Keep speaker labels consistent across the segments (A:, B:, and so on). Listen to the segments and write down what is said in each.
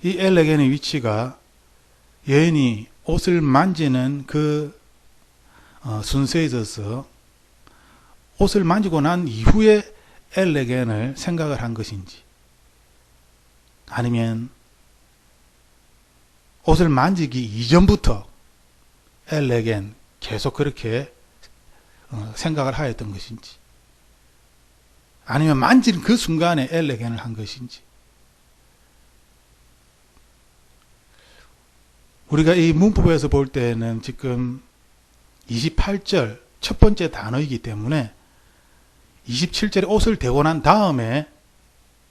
A: 이 엘레겐의 위치가 여인이 옷을 만지는 그 순서에 있어서 옷을 만지고 난 이후에 엘레겐을 생각을 한 것인지, 아니면 옷을 만지기 이전부터 엘레겐 계속 그렇게 생각을 하였던 것인지, 아니면 만지는 그 순간에 엘레겐을 한 것인지. 우리가 이 문법에서 볼 때는 지금 28절 첫 번째 단어이기 때문에 27절에 옷을 대고 난 다음에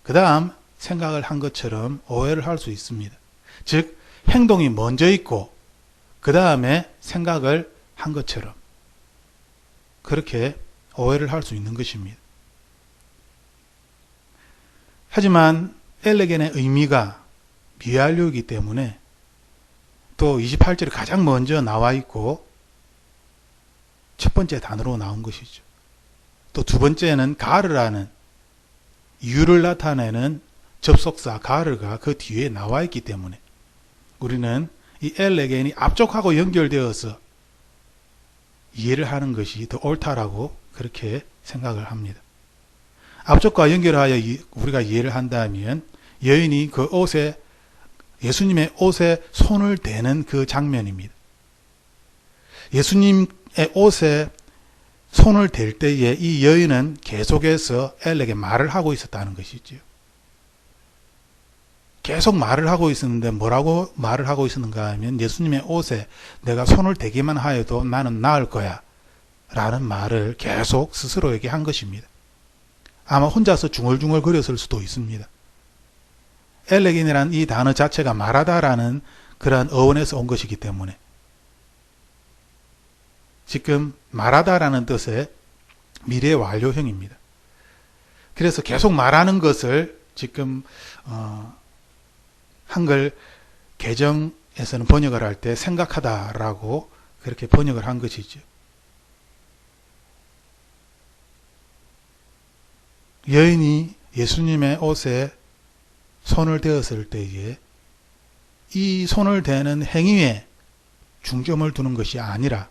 A: 그 다음 생각을 한 것처럼 오해를 할 수 있습니다. 즉 행동이 먼저 있고 그 다음에 생각을 한 것처럼 그렇게 오해를 할 수 있는 것입니다. 하지만 엘레겐의 의미가 미완료이기 때문에 또 28절에 가장 먼저 나와 있고 첫 번째 단어로 나온 것이죠. 또 두 번째는 가르라는 이유를 나타내는 접속사 가르가 그 뒤에 나와 있기 때문에 우리는 이 엘레겐이 앞쪽하고 연결되어서 이해를 하는 것이 더 옳다라고 그렇게 생각을 합니다. 앞쪽과 연결하여 우리가 이해를 한다면 여인이 그 옷에, 예수님의 옷에 손을 대는 그 장면입니다. 예수님의 옷에 손을 댈 때에 이 여인은 계속해서 엘에게 말을 하고 있었다는 것이죠. 계속 말을 하고 있었는데 뭐라고 말을 하고 있었는가 하면 예수님의 옷에 내가 손을 대기만 하여도 나는 나을 거야 라는 말을 계속 스스로에게 한 것입니다. 아마 혼자서 중얼중얼 거렸을 수도 있습니다. 엘레겐이라는 이 단어 자체가 말하다라는 그러한 어원에서 온 것이기 때문에 지금 말하다라는 뜻의 미래 완료형입니다. 그래서 계속 말하는 것을 지금 한글 개정에서는 번역을 할 때 생각하다라고 그렇게 번역을 한 것이죠. 여인이 예수님의 옷에 손을 대었을 때에 이 손을 대는 행위에 중점을 두는 것이 아니라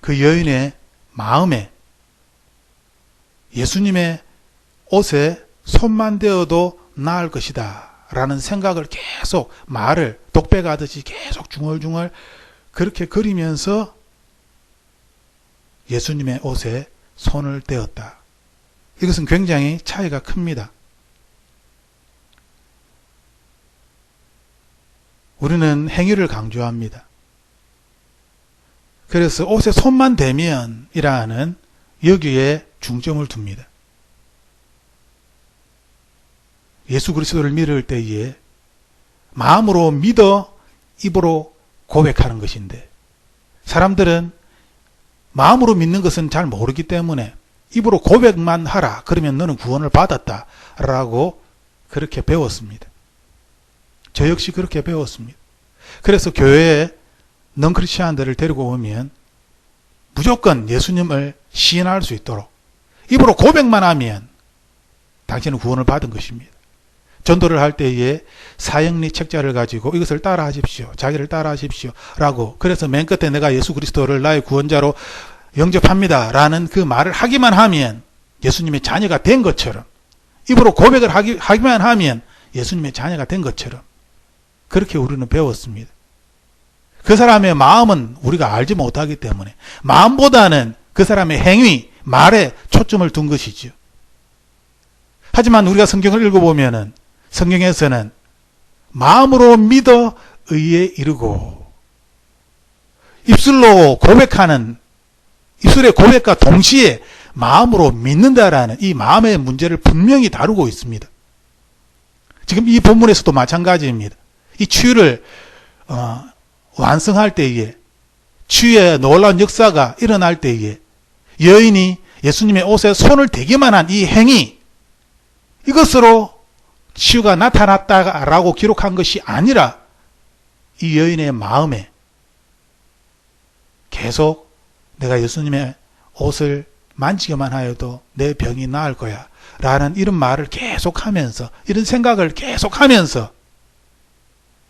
A: 그 여인의 마음에 예수님의 옷에 손만 대어도 나을 것이다 라는 생각을 계속 말을 독백하듯이 계속 중얼중얼 그렇게 그리면서 예수님의 옷에 손을 대었다. 이것은 굉장히 차이가 큽니다. 우리는 행위를 강조합니다. 그래서 옷에 손만 대면 이라는 여기에 중점을 둡니다. 예수 그리스도를 믿을 때에 마음으로 믿어 입으로 고백하는 것인데 사람들은 마음으로 믿는 것은 잘 모르기 때문에 입으로 고백만 하라 그러면 너는 구원을 받았다 라고 그렇게 배웠습니다. 저 역시 그렇게 배웠습니다. 그래서 교회에 넌크리스천들을 데리고 오면 무조건 예수님을 시인할 수 있도록 입으로 고백만 하면 당신은 구원을 받은 것입니다. 전도를 할 때에 사형리 책자를 가지고 이것을 따라 하십시오. 자기를 따라 하십시오. 라고 그래서 맨 끝에 내가 예수 그리스도를 나의 구원자로 영접합니다. 라는 그 말을 하기만 하면 예수님의 자녀가 된 것처럼 입으로 고백을 하기만 하면 예수님의 자녀가 된 것처럼 그렇게 우리는 배웠습니다. 그 사람의 마음은 우리가 알지 못하기 때문에 마음보다는 그 사람의 행위, 말에 초점을 둔 것이죠. 하지만 우리가 성경을 읽어보면은 성경에서는 마음으로 믿어 의에 이르고 입술로 고백하는 입술의 고백과 동시에 마음으로 믿는다라는 이 마음의 문제를 분명히 다루고 있습니다. 지금 이 본문에서도 마찬가지입니다. 이 치유를 완성할 때에 치유의 놀라운 역사가 일어날 때에 여인이 예수님의 옷에 손을 대기만 한 이 행위 이것으로 치유가 나타났다라고 기록한 것이 아니라 이 여인의 마음에 계속 내가 예수님의 옷을 만지기만 하여도 내 병이 나을 거야 라는 이런 말을 계속하면서, 이런 생각을 계속하면서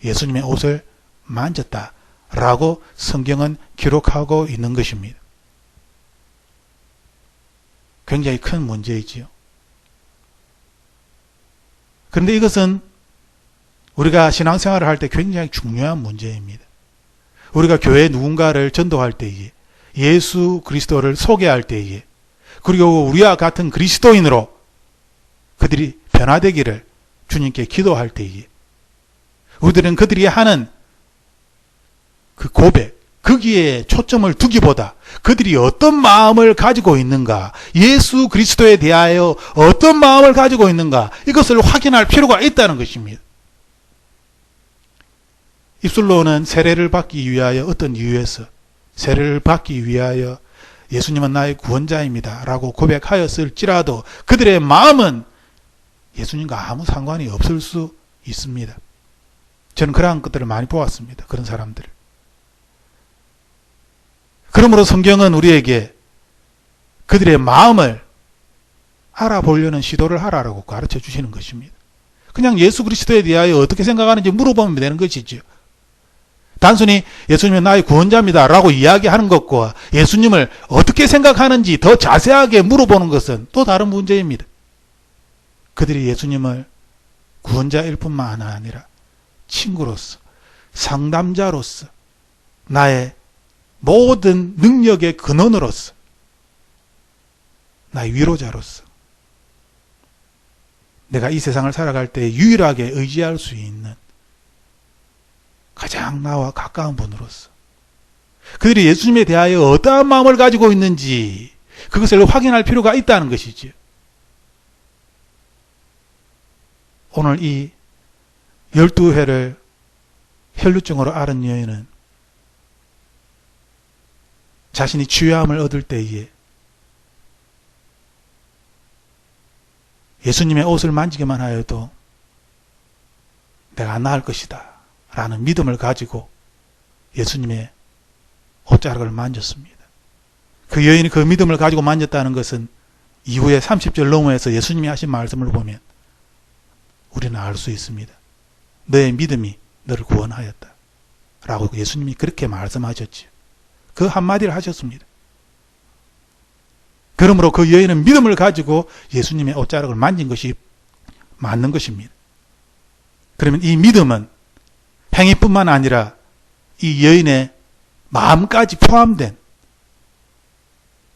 A: 예수님의 옷을 만졌다 라고 성경은 기록하고 있는 것입니다. 굉장히 큰 문제이지요. 그런데 이것은 우리가 신앙생활을 할 때 굉장히 중요한 문제입니다. 우리가 교회 누군가를 전도할 때에, 예수 그리스도를 소개할 때에, 그리고 우리와 같은 그리스도인으로 그들이 변화되기를 주님께 기도할 때에, 우리들은 그들이 하는 그 고백, 거기에 초점을 두기보다 그들이 어떤 마음을 가지고 있는가, 예수 그리스도에 대하여 어떤 마음을 가지고 있는가, 이것을 확인할 필요가 있다는 것입니다. 입술로는 세례를 받기 위하여 어떤 이유에서 세례를 받기 위하여 예수님은 나의 구원자입니다 라고 고백하였을지라도 그들의 마음은 예수님과 아무 상관이 없을 수 있습니다. 저는 그러한 것들을 많이 보았습니다. 그런 사람들을. 그러므로 성경은 우리에게 그들의 마음을 알아보려는 시도를 하라고 가르쳐 주시는 것입니다. 그냥 예수 그리스도에 대하여 어떻게 생각하는지 물어보면 되는 것이죠. 단순히 예수님은 나의 구원자입니다 라고 이야기하는 것과 예수님을 어떻게 생각하는지 더 자세하게 물어보는 것은 또 다른 문제입니다. 그들이 예수님을 구원자일 뿐만 아니라 친구로서, 상담자로서, 나의 모든 능력의 근원으로서, 나의 위로자로서, 내가 이 세상을 살아갈 때 유일하게 의지할 수 있는 가장 나와 가까운 분으로서 그들이 예수님에 대하여 어떠한 마음을 가지고 있는지 그것을 확인할 필요가 있다는 것이지요. 오늘 이 12회를 혈루증으로 앓은 여인은 자신이 치유함을 얻을 때에 예수님의 옷을 만지기만 하여도 내가 안 나을 것이다 라는 믿음을 가지고 예수님의 옷자락을 만졌습니다. 그 여인이 그 믿음을 가지고 만졌다는 것은 이후에 30절 넘어에서 예수님이 하신 말씀을 보면 우리는 알 수 있습니다. 너의 믿음이 너를 구원하였다 라고 예수님이 그렇게 말씀하셨지요. 그 한마디를 하셨습니다. 그러므로 그 여인은 믿음을 가지고 예수님의 옷자락을 만진 것이 맞는 것입니다. 그러면 이 믿음은 행위뿐만 아니라 이 여인의 마음까지 포함된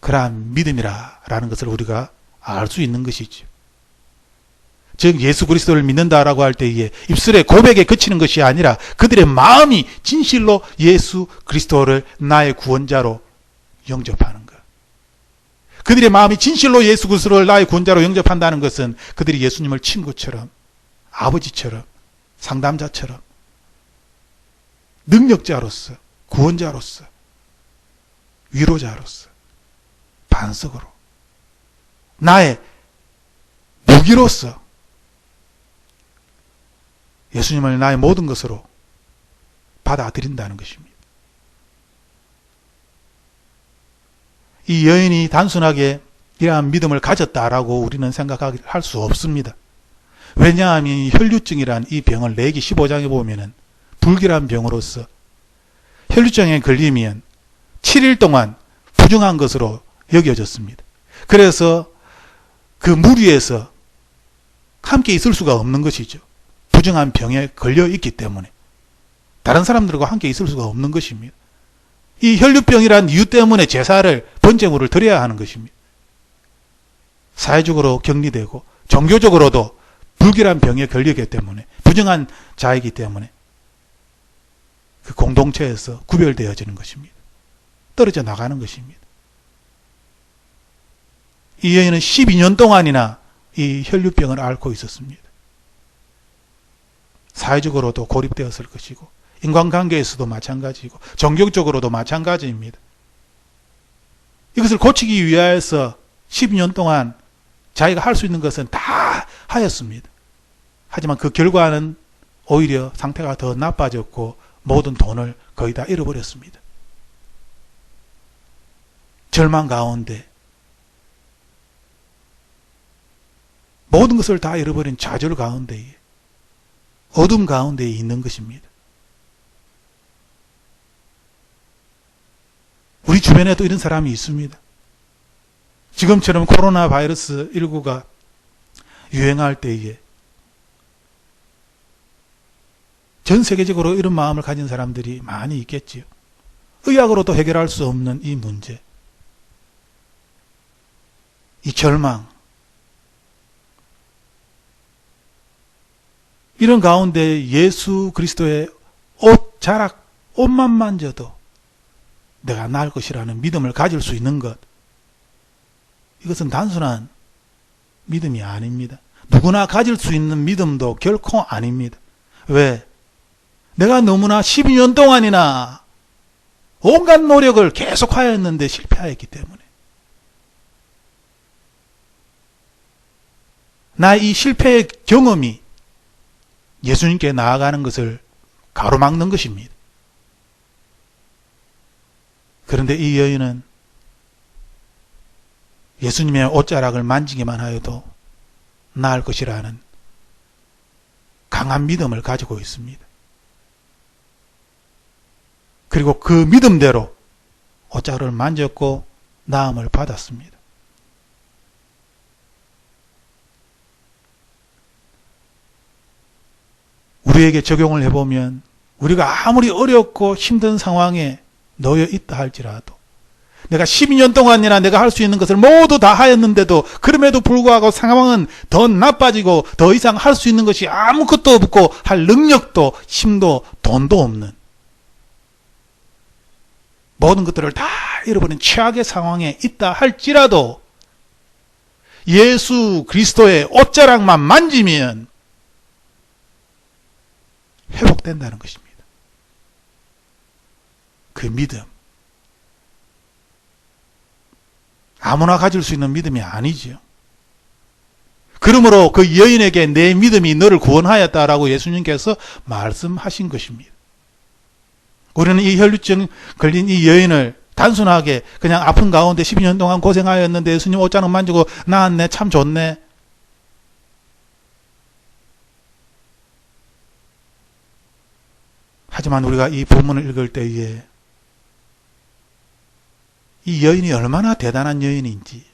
A: 그러한 믿음이라는 것을 우리가 알 수 있는 것이죠. 즉 예수 그리스도를 믿는다라고 할 때에 입술의 고백에 그치는 것이 아니라 그들의 마음이 진실로 예수 그리스도를 나의 구원자로 영접하는 것. 그들의 마음이 진실로 예수 그리스도를 나의 구원자로 영접한다는 것은 그들이 예수님을 친구처럼, 아버지처럼, 상담자처럼, 능력자로서, 구원자로서, 위로자로서, 반석으로, 나의 무기로서 예수님을 나의 모든 것으로 받아들인다는 것입니다. 이 여인이 단순하게 이러한 믿음을 가졌다라고 우리는 생각할 수 없습니다. 왜냐하면 혈류증이란 이 병을 레기 15장에 보면은 불길한 병으로서 혈류증에 걸리면 7일 동안 부정한 것으로 여겨졌습니다. 그래서 그 무리에서 함께 있을 수가 없는 것이죠. 부정한 병에 걸려 있기 때문에 다른 사람들과 함께 있을 수가 없는 것입니다. 이 혈류병이란 이유 때문에 제사를, 번제물을 드려야 하는 것입니다. 사회적으로 격리되고 종교적으로도 불길한 병에 걸리기 때문에, 부정한 자이기 때문에 그 공동체에서 구별되어지는 것입니다. 떨어져 나가는 것입니다. 이 여인은 12년 동안이나 이 혈류병을 앓고 있었습니다. 사회적으로도 고립되었을 것이고 인간관계에서도 마찬가지고 종교적으로도 마찬가지입니다. 이것을 고치기 위하여서 12년 동안 자기가 할 수 있는 것은 다 하였습니다. 하지만 그 결과는 오히려 상태가 더 나빠졌고 모든 돈을 거의 다 잃어버렸습니다. 절망 가운데 모든 것을 다 잃어버린 좌절 가운데에, 어둠 가운데에 있는 것입니다. 우리 주변에도 이런 사람이 있습니다. 지금처럼 코로나 바이러스 19가 유행할 때에 전 세계적으로 이런 마음을 가진 사람들이 많이 있겠지요. 의학으로도 해결할 수 없는 이 문제, 이 절망, 이런 가운데 예수 그리스도의 옷자락, 옷만 만져도 내가 나을 것이라는 믿음을 가질 수 있는 것, 이것은 단순한 믿음이 아닙니다. 누구나 가질 수 있는 믿음도 결코 아닙니다. 왜? 내가 너무나 12년 동안이나 온갖 노력을 계속하였는데 실패하였기 때문에, 나의 이 실패의 경험이 예수님께 나아가는 것을 가로막는 것입니다. 그런데 이 여인은 예수님의 옷자락을 만지기만 하여도 나을 것이라는 강한 믿음을 가지고 있습니다. 그리고 그 믿음대로 옷자락을 만졌고 나음을 받았습니다. 우리에게 적용을 해보면 우리가 아무리 어렵고 힘든 상황에 놓여 있다 할지라도, 내가 12년 동안이나 내가 할 수 있는 것을 모두 다 하였는데도 그럼에도 불구하고 상황은 더 나빠지고 더 이상 할 수 있는 것이 아무것도 없고 할 능력도 힘도 돈도 없는, 모든 것들을 다 잃어버린 최악의 상황에 있다 할지라도 예수 그리스도의 옷자락만 만지면 회복된다는 것입니다. 그 믿음, 아무나 가질 수 있는 믿음이 아니지요. 그러므로 그 여인에게 내 믿음이 너를 구원하였다라고 예수님께서 말씀하신 것입니다. 우리는 이 혈루증 걸린 이 여인을 단순하게 그냥 아픈 가운데 12년 동안 고생하였는데 예수님 옷자락 만지고 나았네, 참 좋네, 하지만 우리가 이 본문을 읽을 때에 이 여인이 얼마나 대단한 여인인지,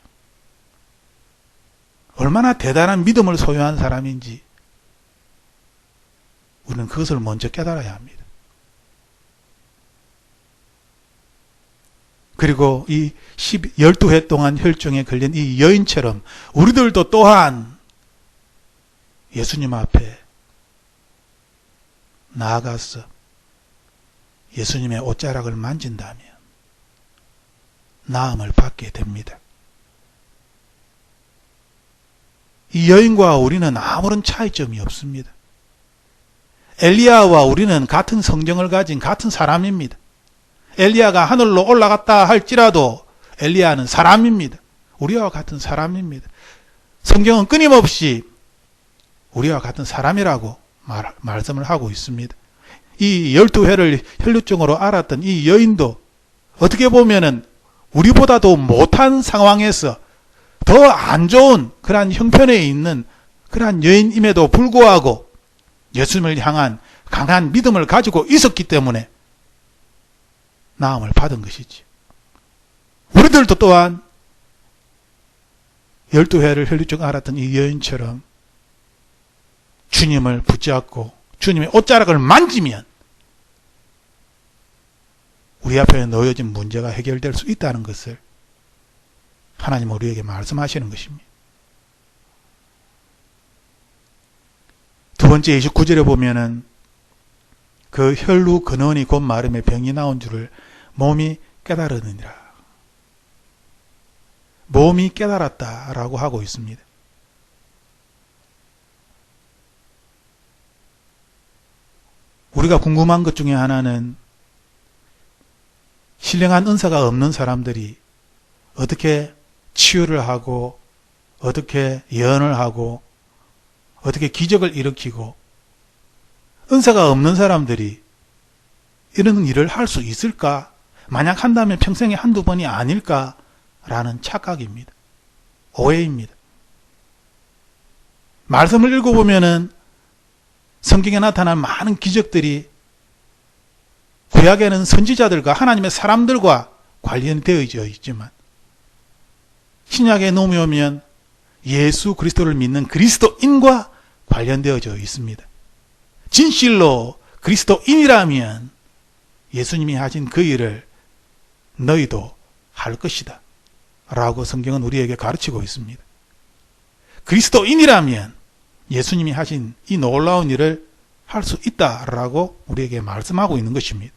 A: 얼마나 대단한 믿음을 소유한 사람인지 우리는 그것을 먼저 깨달아야 합니다. 그리고 이 12회 동안 혈증에 걸린 이 여인처럼 우리들도 또한 예수님 앞에 나아가서 예수님의 옷자락을 만진다면 나음을 받게 됩니다. 이 여인과 우리는 아무런 차이점이 없습니다. 엘리야와 우리는 같은 성정을 가진 같은 사람입니다. 엘리야가 하늘로 올라갔다 할지라도 엘리야는 사람입니다. 우리와 같은 사람입니다. 성경은 끊임없이 우리와 같은 사람이라고 말씀을 하고 있습니다. 이 12회를 혈루증으로 앓았던 이 여인도 어떻게 보면은 우리보다도 못한 상황에서 더 안 좋은 그러한 형편에 있는 그러한 여인임에도 불구하고 예수님을 향한 강한 믿음을 가지고 있었기 때문에 나음을 받은 것이지. 우리들도 또한 12회를 혈루증 앓았던 이 여인처럼 주님을 붙잡고 주님의 옷자락을 만지면 우리 앞에 놓여진 문제가 해결될 수 있다는 것을 하나님은 우리에게 말씀하시는 것입니다. 두 번째 29절에 보면은 그 혈루 근원이 곧 마름에 병이 나온 줄을 몸이 깨달으느니라. 몸이 깨달았다라고 하고 있습니다. 우리가 궁금한 것 중에 하나는 신령한 은사가 없는 사람들이 어떻게 치유를 하고 어떻게 예언을 하고 어떻게 기적을 일으키고 은사가 없는 사람들이 이런 일을 할 수 있을까? 만약 한다면 평생에 한두 번이 아닐까라는 착각입니다. 오해입니다. 말씀을 읽어보면은 성경에 나타난 많은 기적들이 구약에는 선지자들과 하나님의 사람들과 관련되어져 있지만 신약에 넘어오면 예수 그리스도를 믿는 그리스도인과 관련되어져 있습니다. 진실로 그리스도인이라면 예수님이 하신 그 일을 너희도 할 것이다 라고 성경은 우리에게 가르치고 있습니다. 그리스도인이라면 예수님이 하신 이 놀라운 일을 할 수 있다라고 우리에게 말씀하고 있는 것입니다.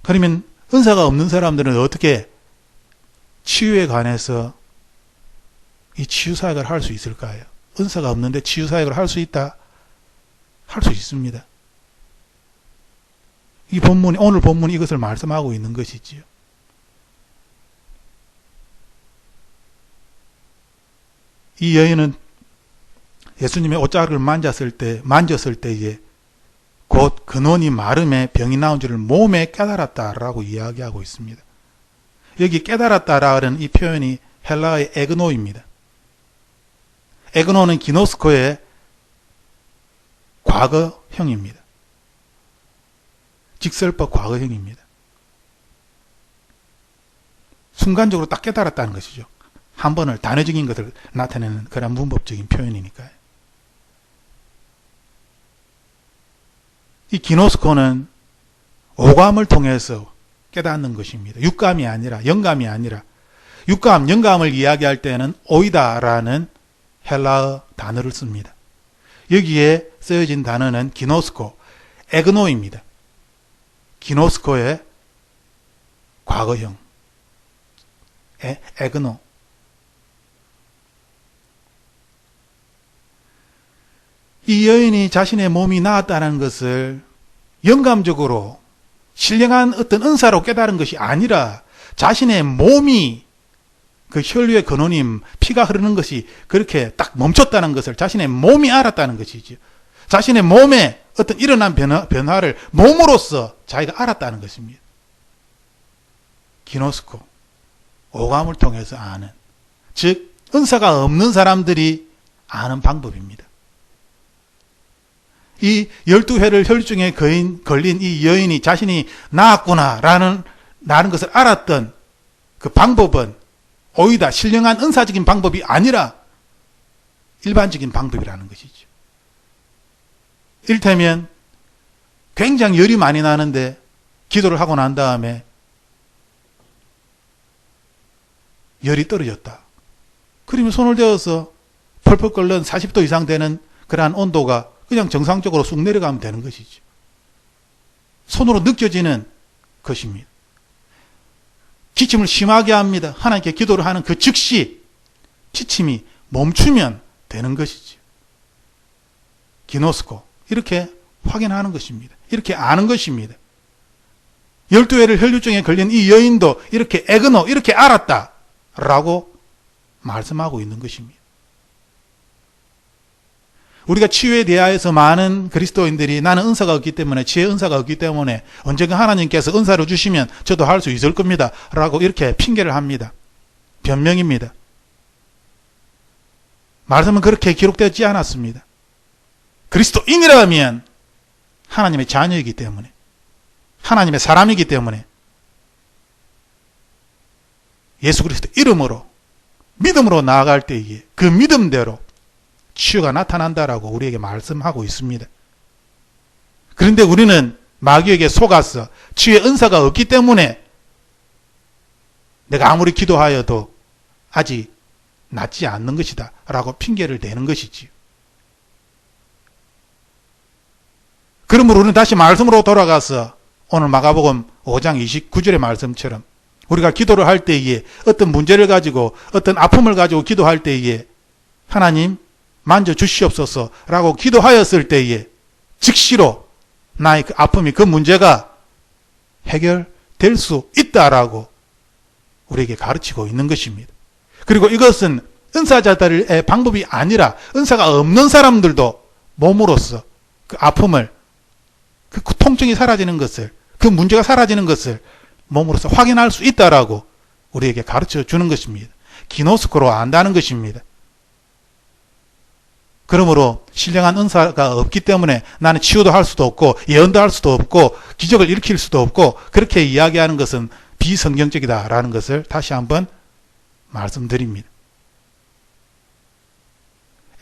A: 그러면 은사가 없는 사람들은 어떻게 치유에 관해서 이 치유사역을 할 수 있을까요? 은사가 없는데 치유사역을 할 수 있다? 할 수 있습니다. 이 본문이, 오늘 본문이 이것을 말씀하고 있는 것이지요. 이 여인은 예수님의 옷자락을 만졌을 때에 곧 근원이 마름에 병이 나온 줄을 몸에 깨달았다라고 이야기하고 있습니다. 여기 깨달았다라는 이 표현이 헬라어의 에그노입니다. 에그노는 기노스코의 과거형입니다. 직설법 과거형입니다. 순간적으로 딱 깨달았다는 것이죠. 한 번을 단회적인 것을 나타내는 그런 문법적인 표현이니까요. 이 기노스코는 오감을 통해서 깨닫는 것입니다. 육감이 아니라, 영감이 아니라, 육감, 영감을 이야기할 때는 오이다라는 헬라어 단어를 씁니다. 여기에 쓰여진 단어는 기노스코, 에그노입니다. 기노스코의 과거형, 에그노. 이 여인이 자신의 몸이 나았다는 것을 영감적으로 신령한 어떤 은사로 깨달은 것이 아니라 자신의 몸이 그 혈류의 근원인 피가 흐르는 것이 그렇게 딱 멈췄다는 것을 자신의 몸이 알았다는 것이죠. 자신의 몸에 어떤 일어난 변화를 몸으로써 자기가 알았다는 것입니다. 기노스코, 오감을 통해서 아는, 즉 은사가 없는 사람들이 아는 방법입니다. 이 12회를 혈중에 걸린 이 여인이 자신이 나았구나라는 것을 알았던 그 방법은 오히려 신령한 은사적인 방법이 아니라 일반적인 방법이라는 것이죠. 이를테면 굉장히 열이 많이 나는데 기도를 하고 난 다음에 열이 떨어졌다. 그러면 손을 대어서 펄펄 끓는 40도 이상 되는 그러한 온도가 그냥 정상적으로 쑥 내려가면 되는 것이죠. 손으로 느껴지는 것입니다. 기침을 심하게 합니다. 하나님께 기도를 하는 그 즉시 기침이 멈추면 되는 것이죠. 기노스코, 이렇게 확인하는 것입니다. 이렇게 아는 것입니다. 12회를 혈류증에 걸린 이 여인도 이렇게 에그노, 이렇게 알았다라고 말씀하고 있는 것입니다. 우리가 치유에 대하여서 많은 그리스도인들이 나는 은사가 없기 때문에, 지혜 은사가 없기 때문에 언젠가 하나님께서 은사를 주시면 저도 할 수 있을 겁니다 라고 이렇게 핑계를 합니다. 변명입니다. 말씀은 그렇게 기록되지 않았습니다. 그리스도인이라면 하나님의 자녀이기 때문에, 하나님의 사람이기 때문에 예수 그리스도 이름으로 믿음으로 나아갈 때에 그 믿음대로 치유가 나타난다라고 우리에게 말씀하고 있습니다. 그런데 우리는 마귀에게 속아서 치유의 은사가 없기 때문에 내가 아무리 기도하여도 아직 낫지 않는 것이다 라고 핑계를 대는 것이지요. 그러므로 우리는 다시 말씀으로 돌아가서 오늘 마가복음 5장 29절의 말씀처럼 우리가 기도를 할 때에 어떤 문제를 가지고 어떤 아픔을 가지고 기도할 때에 하나님 만져 주시옵소서 라고 기도하였을 때에 즉시로 나의 그 아픔이, 그 문제가 해결될 수 있다라고 우리에게 가르치고 있는 것입니다. 그리고 이것은 은사자들의 방법이 아니라 은사가 없는 사람들도 몸으로써 그 아픔을, 그 통증이 사라지는 것을, 그 문제가 사라지는 것을 몸으로써 확인할 수 있다라고 우리에게 가르쳐 주는 것입니다. 기노스코로 안다는 것입니다. 그러므로 신령한 은사가 없기 때문에 나는 치유도 할 수도 없고 예언도 할 수도 없고 기적을 일으킬 수도 없고 그렇게 이야기하는 것은 비성경적이다라는 것을 다시 한번 말씀드립니다.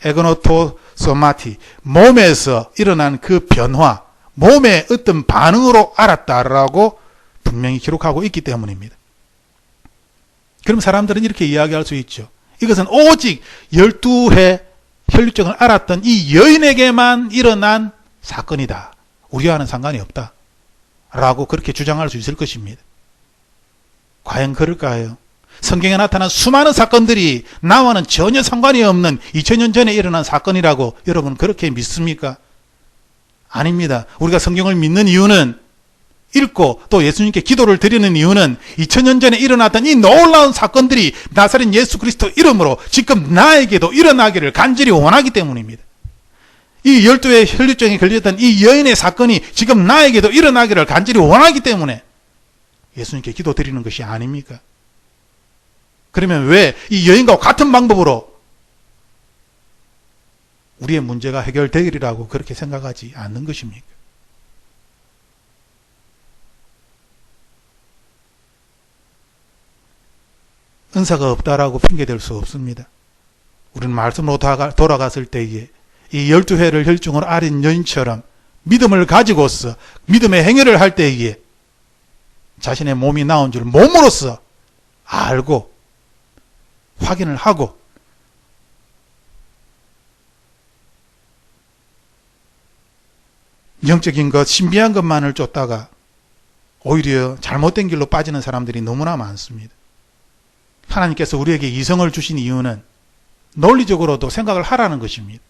A: 에그노토소마티, 몸에서 일어난 그 변화, 몸의 어떤 반응으로 알았다라고 분명히 기록하고 있기 때문입니다. 그럼 사람들은 이렇게 이야기할 수 있죠. 이것은 오직 12회 혈류증을 알았던 이 여인에게만 일어난 사건이다. 우리와는 상관이 없다. 라고 그렇게 주장할 수 있을 것입니다. 과연 그럴까요? 성경에 나타난 수많은 사건들이 나와는 전혀 상관이 없는 2000년 전에 일어난 사건이라고 여러분 그렇게 믿습니까? 아닙니다. 우리가 성경을 믿는 이유는 읽고 또 예수님께 기도를 드리는 이유는 2000년 전에 일어났던 이 놀라운 사건들이 나사렛 예수 그리스도 이름으로 지금 나에게도 일어나기를 간절히 원하기 때문입니다. 이 12의 혈류증에 걸렸던 이 여인의 사건이 지금 나에게도 일어나기를 간절히 원하기 때문에 예수님께 기도 드리는 것이 아닙니까? 그러면 왜 이 여인과 같은 방법으로 우리의 문제가 해결되리라고 그렇게 생각하지 않는 것입니까? 은사가 없다라고 핑계댈 수 없습니다. 우리는 말씀으로 돌아갔을 때에 이 12회를 혈중으로 앓은 여인처럼 믿음을 가지고서 믿음의 행위를 할 때에 자신의 몸이 나온 줄 몸으로서 알고 확인을 하고 영적인 것, 신비한 것만을 쫓다가 오히려 잘못된 길로 빠지는 사람들이 너무나 많습니다. 하나님께서 우리에게 이성을 주신 이유는 논리적으로도 생각을 하라는 것입니다.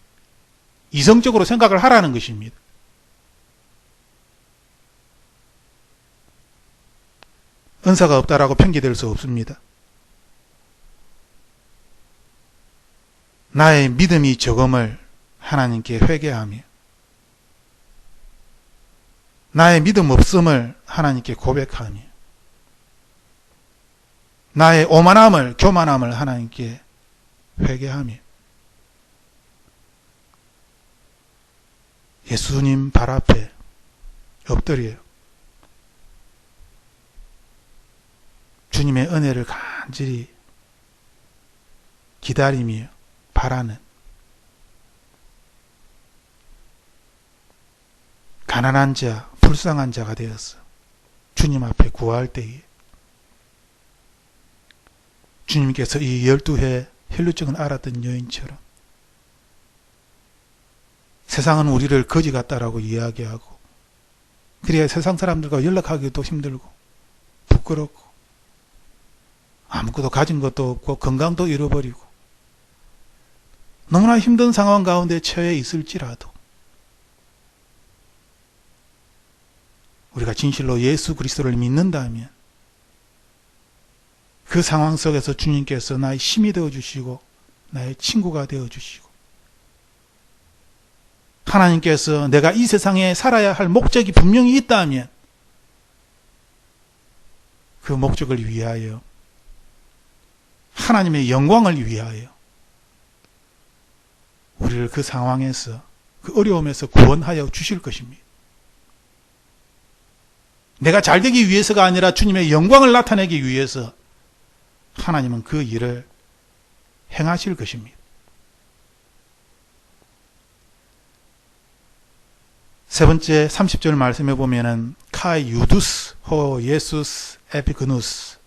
A: 이성적으로 생각을 하라는 것입니다. 은사가 없다라고 핑계댈 수 없습니다. 나의 믿음이 적음을 하나님께 회개하며 나의 믿음 없음을 하나님께 고백하며 나의 오만함을 교만함을 하나님께 회개하며 예수님 발 앞에 엎드려요. 주님의 은혜를 간절히 기다리며 바라는 가난한 자, 불쌍한 자가 되어서 주님 앞에 구할 때에 주님께서 이 12회 혈류증을 앓았던 여인처럼 세상은 우리를 거지 같다라고 이야기하고 그래야 세상 사람들과 연락하기도 힘들고 부끄럽고 아무것도 가진 것도 없고 건강도 잃어버리고 너무나 힘든 상황 가운데 처해 있을지라도 우리가 진실로 예수 그리스도를 믿는다면 그 상황 속에서 주님께서 나의 힘이 되어주시고 나의 친구가 되어주시고 하나님께서 내가 이 세상에 살아야 할 목적이 분명히 있다면 그 목적을 위하여 하나님의 영광을 위하여 우리를 그 상황에서 그 어려움에서 구원하여 주실 것입니다. 내가 잘되기 위해서가 아니라 주님의 영광을 나타내기 위해서 하나님은 그 일을 행하실 것입니다. 세 번째 30절 말씀해 보면은 카이 유두스 호 예수스 에피그누스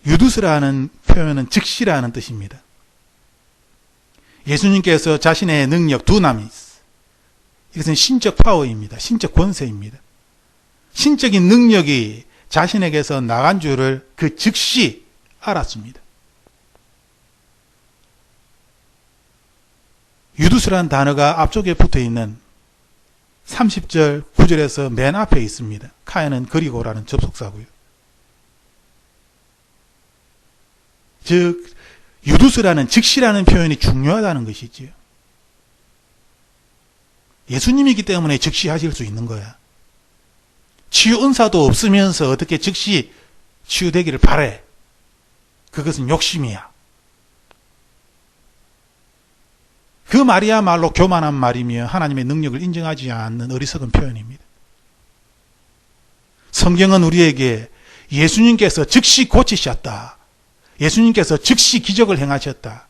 A: 유두스라는 표현은 즉시라는 뜻입니다. 예수님께서 자신의 능력 두나미스 이것은 신적 파워입니다. 신적 권세입니다. 신적인 능력이 자신에게서 나간 줄을 그 즉시 알았습니다. 유두스라는 단어가 앞쪽에 붙어있는 30절 9절에서 맨 앞에 있습니다. 카에는 그리고라는 접속사고요. 즉 유두스라는 즉시라는 표현이 중요하다는 것이지요. 예수님이기 때문에 즉시 하실 수 있는 거야. 치유 은사도 없으면서 어떻게 즉시 치유되기를 바래. 그것은 욕심이야. 그 말이야말로 교만한 말이며 하나님의 능력을 인정하지 않는 어리석은 표현입니다. 성경은 우리에게 예수님께서 즉시 고치셨다. 예수님께서 즉시 기적을 행하셨다.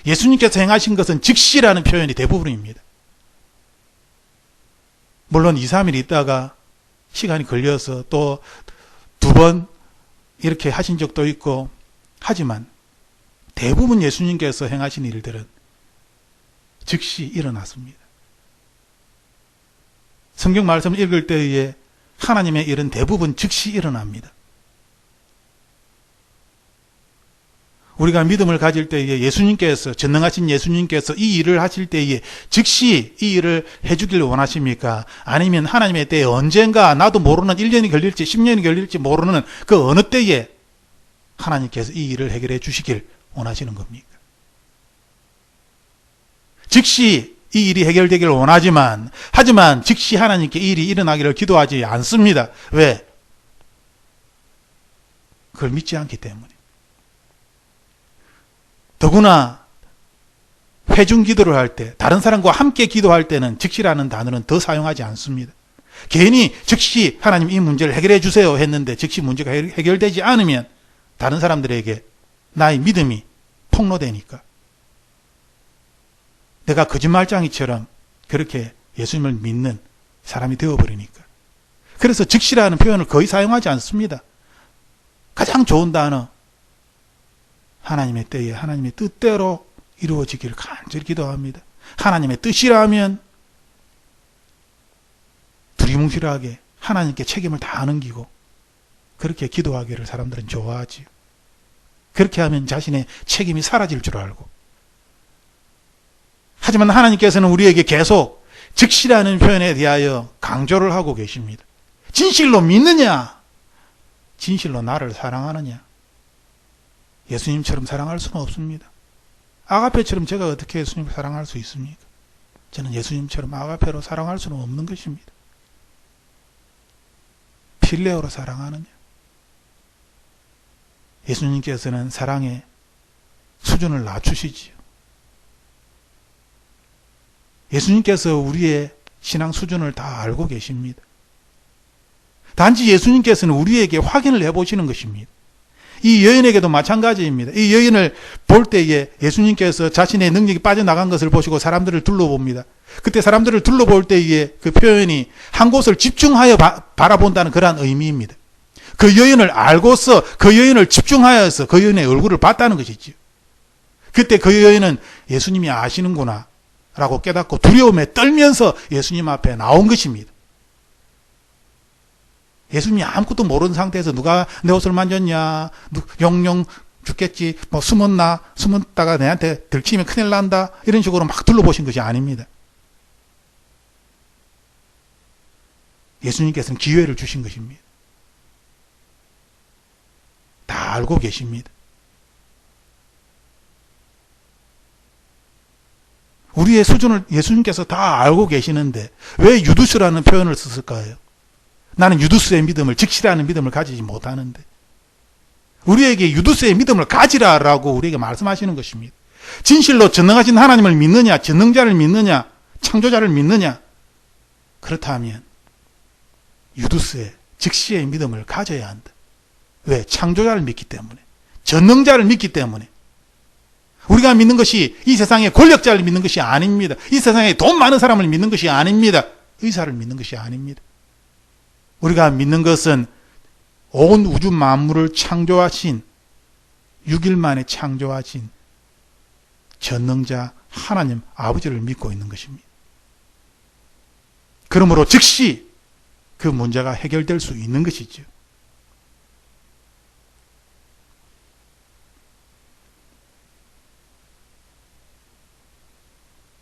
A: 예수님께서 행하신 것은 즉시라는 표현이 대부분입니다. 물론 2, 3일 있다가 시간이 걸려서 또 2번 이렇게 하신 적도 있고 하지만 대부분 예수님께서 행하신 일들은 즉시 일어났습니다. 성경 말씀을 읽을 때에 하나님의 일은 대부분 즉시 일어납니다. 우리가 믿음을 가질 때에 예수님께서, 전능하신 예수님께서 이 일을 하실 때에 즉시 이 일을 해주길 원하십니까? 아니면 하나님의 때에 언젠가 나도 모르는 1년이 걸릴지 10년이 걸릴지 모르는 그 어느 때에 하나님께서 이 일을 해결해 주시길 원하시는 겁니까? 즉시 이 일이 해결되기를 원하지만, 하지만 즉시 하나님께 이 일이 일어나기를 기도하지 않습니다. 왜? 그걸 믿지 않기 때문에. 더구나 회중 기도를 할 때, 다른 사람과 함께 기도할 때는 즉시라는 단어는 더 사용하지 않습니다. 괜히 즉시 하나님 이 문제를 해결해 주세요 했는데 즉시 문제가 해결되지 않으면 다른 사람들에게 나의 믿음이 폭로되니까, 내가 거짓말쟁이처럼 그렇게 예수님을 믿는 사람이 되어버리니까. 그래서 즉시라는 표현을 거의 사용하지 않습니다. 가장 좋은 단어, 하나님의 때에 하나님의 뜻대로 이루어지기를 간절히 기도합니다. 하나님의 뜻이라면 두리뭉실하게 하나님께 책임을 다 넘기고 그렇게 기도하기를 사람들은 좋아하지요. 그렇게 하면 자신의 책임이 사라질 줄 알고. 하지만 하나님께서는 우리에게 계속 즉시라는 표현에 대하여 강조를 하고 계십니다. 진실로 믿느냐? 진실로 나를 사랑하느냐? 예수님처럼 사랑할 수는 없습니다. 아가페처럼 제가 어떻게 예수님을 사랑할 수 있습니까? 저는 예수님처럼 아가페로 사랑할 수는 없는 것입니다. 필레오로 사랑하느냐? 예수님께서는 사랑의 수준을 낮추시지요. 예수님께서 우리의 신앙 수준을 다 알고 계십니다. 단지 예수님께서는 우리에게 확인을 해보시는 것입니다. 이 여인에게도 마찬가지입니다. 이 여인을 볼 때에 예수님께서 자신의 능력이 빠져나간 것을 보시고 사람들을 둘러봅니다. 그때 사람들을 둘러볼 때에 그 표현이 한 곳을 집중하여 바라본다는 그러한 의미입니다. 그 여인을 알고서 그 여인을 집중하여서 그 여인의 얼굴을 봤다는 것이죠. 그때 그 여인은 예수님이 아시는구나 라고 깨닫고 두려움에 떨면서 예수님 앞에 나온 것입니다. 예수님이 아무것도 모르는 상태에서 누가 내 옷을 만졌냐, 영영 죽겠지, 뭐 숨었다가 내한테 들키면 큰일 난다, 이런 식으로 막 둘러보신 것이 아닙니다. 예수님께서는 기회를 주신 것입니다. 다 알고 계십니다. 우리의 수준을 예수님께서 다 알고 계시는데 왜 유두스라는 표현을 썼을까요? 나는 유두스의 믿음을, 즉시라는 믿음을 가지지 못하는데. 우리에게 유두스의 믿음을 가지라라고 우리에게 말씀하시는 것입니다. 진실로 전능하신 하나님을 믿느냐, 전능자를 믿느냐, 창조자를 믿느냐. 그렇다면 유두스의, 즉시의 믿음을 가져야 한다. 왜? 창조자를 믿기 때문에, 전능자를 믿기 때문에. 우리가 믿는 것이 이 세상의 권력자를 믿는 것이 아닙니다. 이 세상에 돈 많은 사람을 믿는 것이 아닙니다. 의사를 믿는 것이 아닙니다. 우리가 믿는 것은 온 우주 만물을 창조하신, 6일 만에 창조하신 전능자 하나님 아버지를 믿고 있는 것입니다. 그러므로 즉시 그 문제가 해결될 수 있는 것이죠.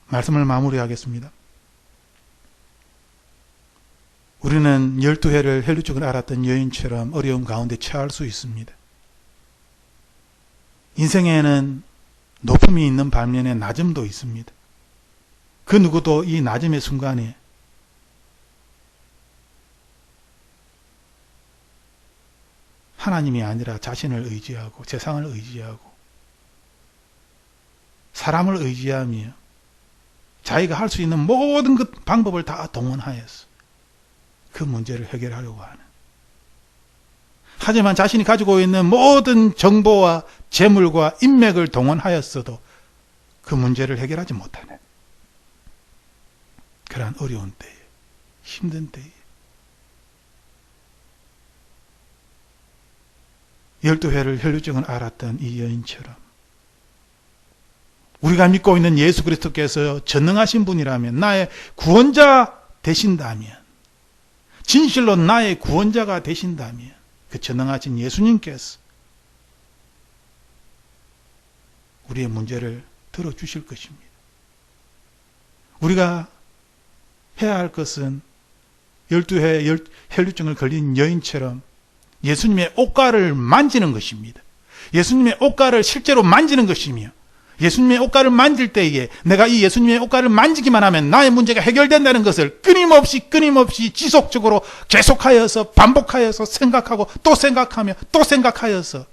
A: 말씀을 마무리하겠습니다. 우리는 12해를 혈류증을 앓았던 여인처럼 어려움 가운데 처할 수 있습니다. 인생에는 높음이 있는 반면에 낮음도 있습니다. 그 누구도 이 낮음의 순간에 하나님이 아니라 자신을 의지하고 세상을 의지하고 사람을 의지하며 자기가 할 수 있는 모든 그 방법을 다 동원하였어. 그 문제를 해결하려고 하는. 하지만 자신이 가지고 있는 모든 정보와 재물과 인맥을 동원하였어도 그 문제를 해결하지 못하는 그러한 어려운 때에, 힘든 때에 12회를 혈루증을 앓았던 이 여인처럼 우리가 믿고 있는 예수 그리스도께서 전능하신 분이라면, 나의 구원자 되신다면, 진실로 나의 구원자가 되신다면 그 전능하신 예수님께서 우리의 문제를 들어주실 것입니다. 우리가 해야 할 것은 12회 혈루증을 걸린 여인처럼 예수님의 옷가를 만지는 것입니다. 예수님의 옷가를 실제로 만지는 것이며, 예수님의 옷가를 만질 때에 내가 이 예수님의 옷가를 만지기만 하면 나의 문제가 해결된다는 것을 끊임없이 지속적으로 계속하여서 반복하여서 생각하고 또 생각하며 또 생각하여서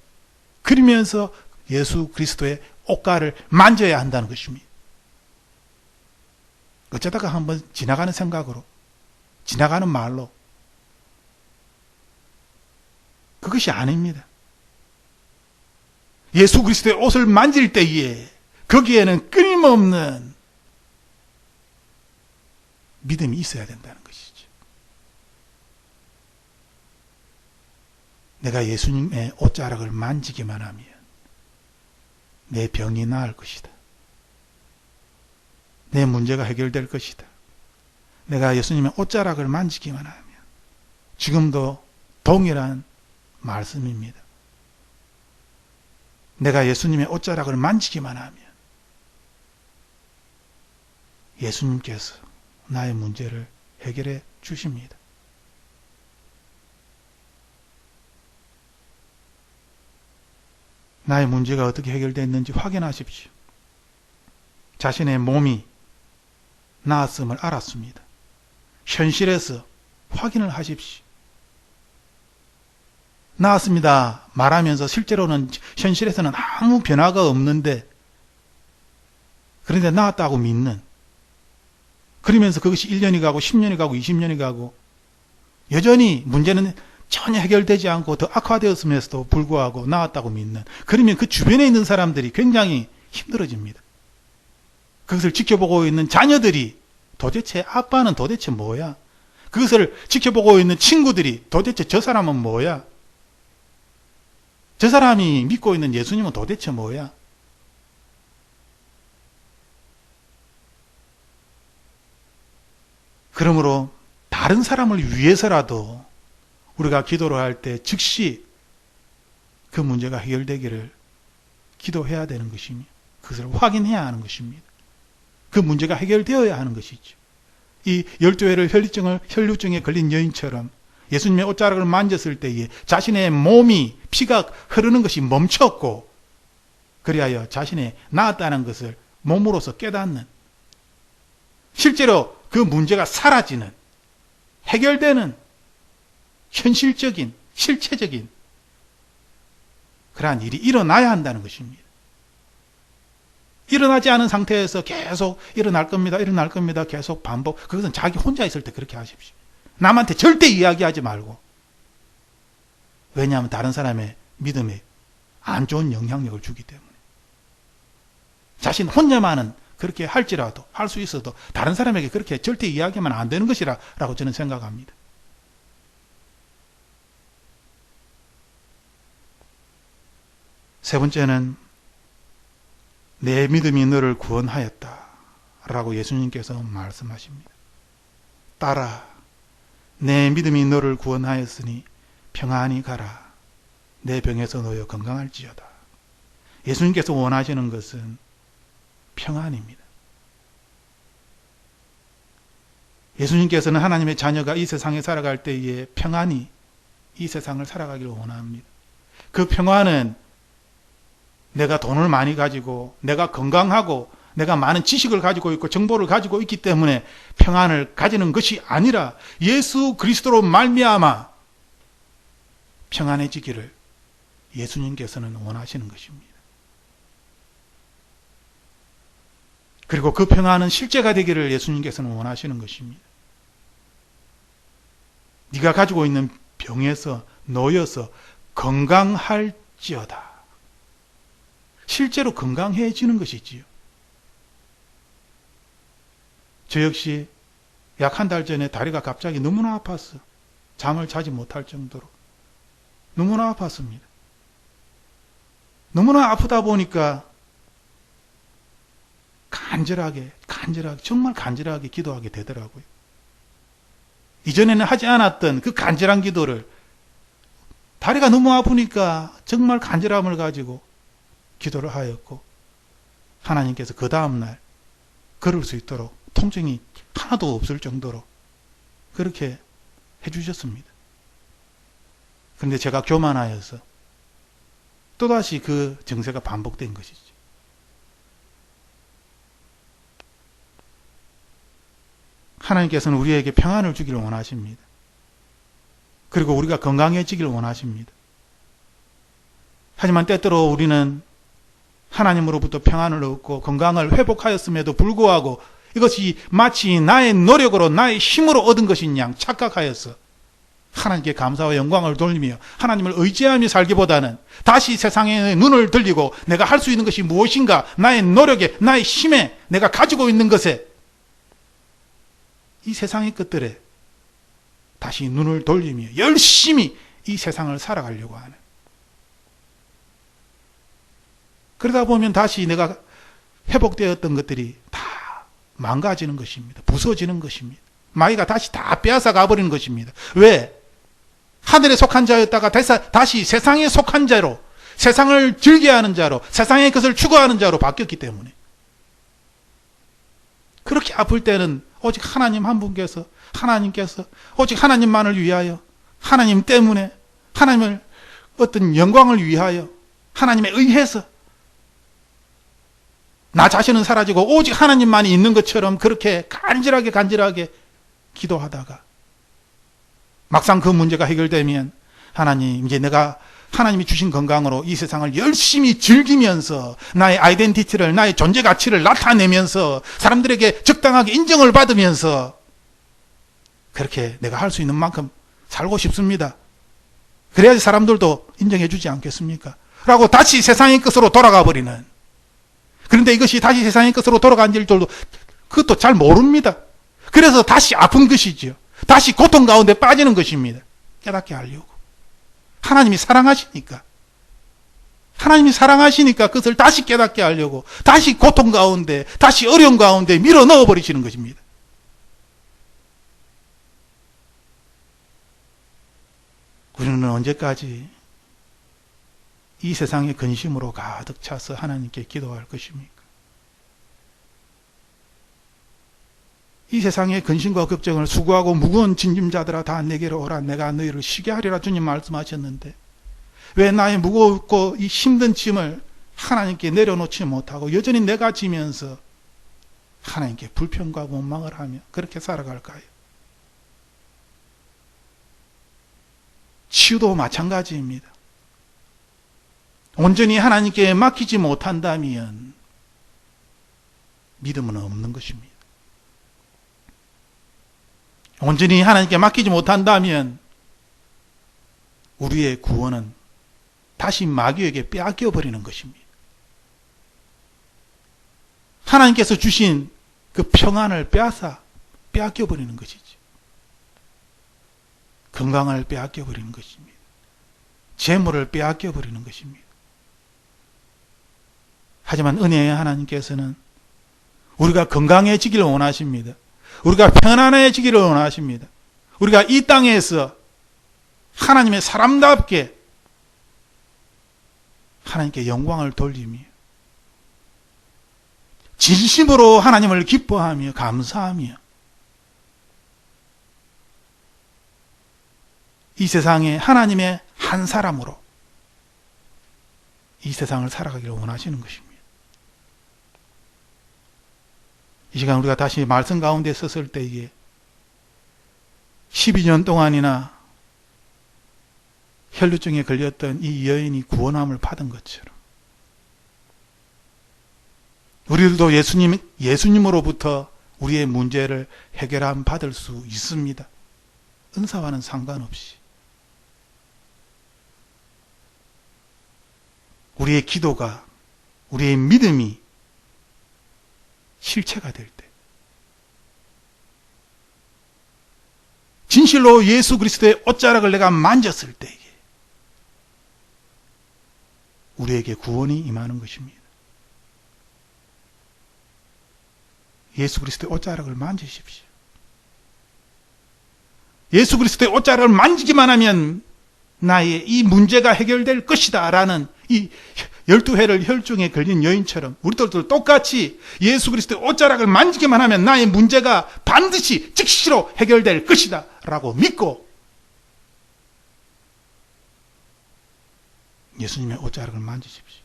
A: 그러면서 예수 그리스도의 옷가를 만져야 한다는 것입니다. 어쩌다가 한번 지나가는 생각으로, 지나가는 말로, 그것이 아닙니다. 예수 그리스도의 옷을 만질 때에 거기에는 끊임없는 믿음이 있어야 된다는 것이죠. 내가 예수님의 옷자락을 만지기만 하면 내 병이 나을 것이다. 내 문제가 해결될 것이다. 내가 예수님의 옷자락을 만지기만 하면, 지금도 동일한 말씀입니다. 내가 예수님의 옷자락을 만지기만 하면 예수님께서 나의 문제를 해결해 주십니다. 나의 문제가 어떻게 해결됐는지 확인하십시오. 자신의 몸이 나았음을 알았습니다. 현실에서 확인을 하십시오. 나았습니다 말하면서 실제로는 현실에서는 아무 변화가 없는데, 그런데 나았다고 믿는, 그러면서 그것이 1년이 가고 10년이 가고 20년이 가고 여전히 문제는 전혀 해결되지 않고 더 악화되었음에도 불구하고 나았다고 믿는, 그러면 그 주변에 있는 사람들이 굉장히 힘들어집니다. 그것을 지켜보고 있는 자녀들이 도대체 아빠는 도대체 뭐야? 그것을 지켜보고 있는 친구들이 도대체 저 사람은 뭐야? 저 사람이 믿고 있는 예수님은 도대체 뭐야? 그러므로 다른 사람을 위해서라도 우리가 기도를 할 때 즉시 그 문제가 해결되기를 기도해야 되는 것이며, 그것을 확인해야 하는 것입니다. 그 문제가 해결되어야 하는 것이죠. 이 12회를 혈루증에 걸린 여인처럼 예수님의 옷자락을 만졌을 때에 자신의 몸이, 피가 흐르는 것이 멈췄고, 그리하여 자신의 나았다는 것을 몸으로서 깨닫는, 실제로 그 문제가 사라지는, 해결되는 현실적인, 실체적인 그러한 일이 일어나야 한다는 것입니다. 일어나지 않은 상태에서 계속 일어날 겁니다 계속 반복, 그것은 자기 혼자 있을 때 그렇게 하십시오. 남한테 절대 이야기하지 말고. 왜냐하면 다른 사람의 믿음에 안 좋은 영향력을 주기 때문에. 자신 혼자만은 그렇게 할지라도, 할 수 있어도 다른 사람에게 그렇게 절대 이야기하면 안 되는 것이라고 저는 생각합니다. 세 번째는 내 믿음이 너를 구원하였다 라고 예수님께서 말씀하십니다. 딸아, 내 믿음이 너를 구원하였으니 평안히 가라. 내 병에서 놓여 건강할지어다. 예수님께서 원하시는 것은 평안입니다. 예수님께서는 하나님의 자녀가 이 세상에 살아갈 때에 평안히 이 세상을 살아가기를 원합니다. 그 평안은 내가 돈을 많이 가지고, 내가 건강하고, 내가 많은 지식을 가지고 있고 정보를 가지고 있기 때문에 평안을 가지는 것이 아니라 예수 그리스도로 말미암아 평안해지기를 예수님께서는 원하시는 것입니다. 그리고 그 평안은 실제가 되기를 예수님께서는 원하시는 것입니다. 네가 가지고 있는 병에서 놓여서 건강할지어다. 실제로 건강해지는 것이지요. 저 역시 약 한 달 전에 다리가 갑자기 너무나 아팠어. 잠을 자지 못할 정도로. 너무나 아팠습니다. 너무나 아프다 보니까 간절하게, 정말 간절하게 기도하게 되더라고요. 이전에는 하지 않았던 그 간절한 기도를 다리가 너무 아프니까 정말 간절함을 가지고 기도를 하였고, 하나님께서 그 다음날 걸을 수 있도록 통증이 하나도 없을 정도로 그렇게 해주셨습니다. 그런데 제가 교만하여서 또다시 그 증세가 반복된 것이죠. 하나님께서는 우리에게 평안을 주기를 원하십니다. 그리고 우리가 건강해지기를 원하십니다. 하지만 때때로 우리는 하나님으로부터 평안을 얻고 건강을 회복하였음에도 불구하고 이것이 마치 나의 노력으로 나의 힘으로 얻은 것인 양 착각하여서 하나님께 감사와 영광을 돌리며 하나님을 의지하며 살기보다는 다시 세상에 눈을 들리고 내가 할 수 있는 것이 무엇인가, 나의 노력에, 나의 힘에, 내가 가지고 있는 것에, 이 세상의 것들에 다시 눈을 돌리며 열심히 이 세상을 살아가려고 하는, 그러다 보면 다시 내가 회복되었던 것들이 다 망가지는 것입니다. 부서지는 것입니다. 마귀가 다시 다 빼앗아 가버리는 것입니다. 왜? 하늘에 속한 자였다가 다시 세상에 속한 자로, 세상을 즐겨하는 자로, 세상의 것을 추구하는 자로 바뀌었기 때문에. 그렇게 아플 때는 오직 하나님 한 분께서, 하나님께서 오직 하나님만을 위하여, 하나님 때문에, 하나님을 어떤 영광을 위하여, 하나님에 의해서 나 자신은 사라지고 오직 하나님만이 있는 것처럼 그렇게 간절하게 기도하다가 막상 그 문제가 해결되면 하나님, 이제 내가 하나님이 주신 건강으로 이 세상을 열심히 즐기면서 나의 아이덴티티를, 나의 존재 가치를 나타내면서 사람들에게 적당하게 인정을 받으면서 그렇게 내가 할 수 있는 만큼 살고 싶습니다. 그래야지 사람들도 인정해 주지 않겠습니까? 라고 다시 세상의 것으로 돌아가 버리는. 그런데 이것이 다시 세상의 것으로 돌아간 일들도 그것도 잘 모릅니다. 그래서 다시 아픈 것이지요. 다시 고통 가운데 빠지는 것입니다. 깨닫게 하려고. 하나님이 사랑하시니까 그것을 다시 깨닫게 하려고 다시 고통 가운데, 다시 어려움 가운데 밀어 넣어 버리시는 것입니다. 우리는 언제까지 이 세상의 근심으로 가득 차서 하나님께 기도할 것입니까? 이 세상의 근심과 걱정을 수고하고 무거운 짐짐자들아 다 내게로 오라, 내가 너희를 쉬게 하리라 주님 말씀하셨는데 왜 나의 무겁고 이 힘든 짐을 하나님께 내려놓지 못하고 여전히 내가 지면서 하나님께 불평과 원망을 하며 그렇게 살아갈까요? 치유도 마찬가지입니다. 온전히 하나님께 맡기지 못한다면 믿음은 없는 것입니다. 온전히 하나님께 맡기지 못한다면 우리의 구원은 다시 마귀에게 빼앗겨 버리는 것입니다. 하나님께서 주신 그 평안을 빼앗겨 버리는 것이죠. 건강을 빼앗겨 버리는 것입니다. 재물을 빼앗겨 버리는 것입니다. 하지만 은혜의 하나님께서는 우리가 건강해지기를 원하십니다. 우리가 편안해지기를 원하십니다. 우리가 이 땅에서 하나님의 사람답게 하나님께 영광을 돌리며 진심으로 하나님을 기뻐하며 감사하며 이 세상에 하나님의 한 사람으로 이 세상을 살아가기를 원하시는 것입니다. 이 시간 우리가 다시 말씀 가운데 섰을 때에 12년 동안이나 혈루증에 걸렸던 이 여인이 구원함을 받은 것처럼 우리들도 예수님으로부터 우리의 문제를 해결함 받을 수 있습니다. 은사와는 상관없이. 우리의 기도가, 우리의 믿음이 실체가 될 때, 진실로 예수 그리스도의 옷자락을 내가 만졌을 때에 우리에게 구원이 임하는 것입니다. 예수 그리스도의 옷자락을 만지십시오. 예수 그리스도의 옷자락을 만지기만 하면 나의 이 문제가 해결될 것이다 라는 이 12회를 혈중에 걸린 여인처럼 우리들도 똑같이 예수 그리스도의 옷자락을 만지기만 하면 나의 문제가 반드시 즉시로 해결될 것이다 라고 믿고 예수님의 옷자락을 만지십시오.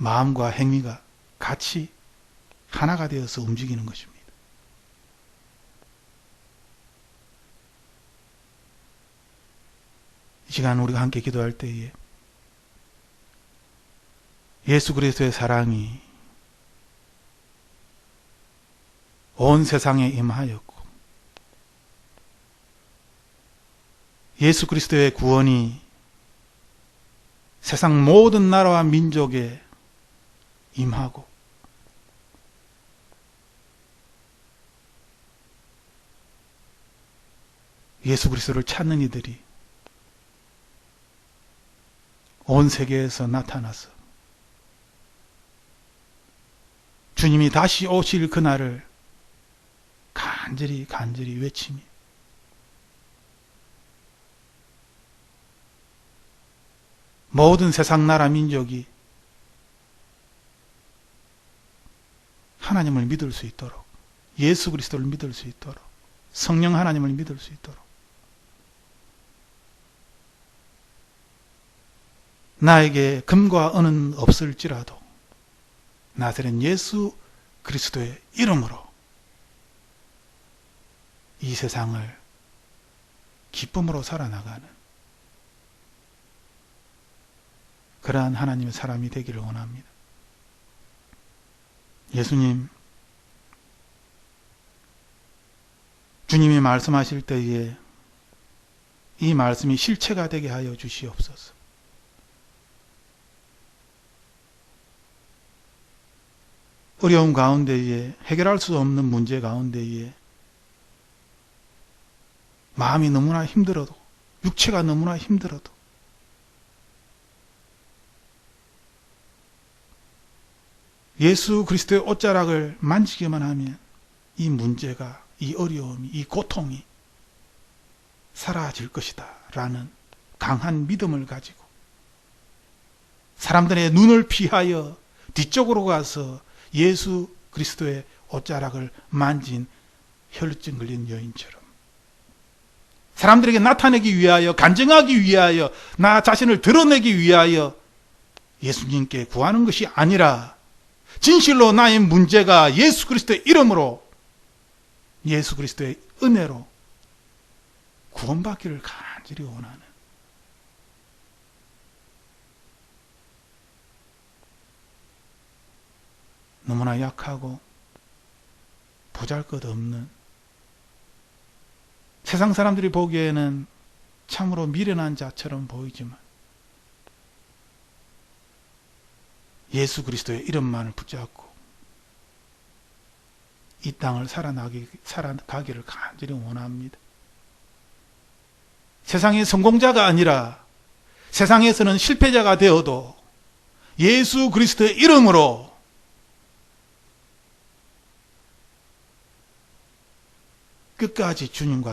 A: 마음과 행위가 같이 하나가 되어서 움직이는 것입니다. 이 시간 우리가 함께 기도할 때에 예수 그리스도의 사랑이 온 세상에 임하였고 예수 그리스도의 구원이 세상 모든 나라와 민족에 임하고 예수 그리스도를 찾는 이들이 온 세계에서 나타나서 주님이 다시 오실 그날을 간절히 외치며 모든 세상 나라 민족이 하나님을 믿을 수 있도록 예수 그리스도를 믿을 수 있도록 성령 하나님을 믿을 수 있도록 나에게 금과 은은 없을지라도 나사렛 예수 그리스도의 이름으로 이 세상을 기쁨으로 살아나가는 그러한 하나님의 사람이 되기를 원합니다. 예수님, 주님이 말씀하실 때에 이 말씀이 실체가 되게 하여 주시옵소서. 어려움 가운데에 해결할 수 없는 문제 가운데에 마음이 너무나 힘들어도 육체가 너무나 힘들어도 예수 그리스도의 옷자락을 만지기만 하면 이 문제가 이 어려움이 이 고통이 사라질 것이다 라는 강한 믿음을 가지고 사람들의 눈을 피하여 뒤쪽으로 가서 예수 그리스도의 옷자락을 만진 혈증 걸린 여인처럼 사람들에게 나타내기 위하여 간증하기 위하여 나 자신을 드러내기 위하여 예수님께 구하는 것이 아니라 진실로 나의 문제가 예수 그리스도의 이름으로 예수 그리스도의 은혜로 구원받기를 간절히 원하는 너무나 약하고 보잘것없는 세상 사람들이 보기에는 참으로 미련한 자처럼 보이지만 예수 그리스도의 이름만을 붙잡고 이 땅을 살아가기를 간절히 원합니다. 세상의 성공자가 아니라 세상에서는 실패자가 되어도 예수 그리스도의 이름으로 끝까지 주님과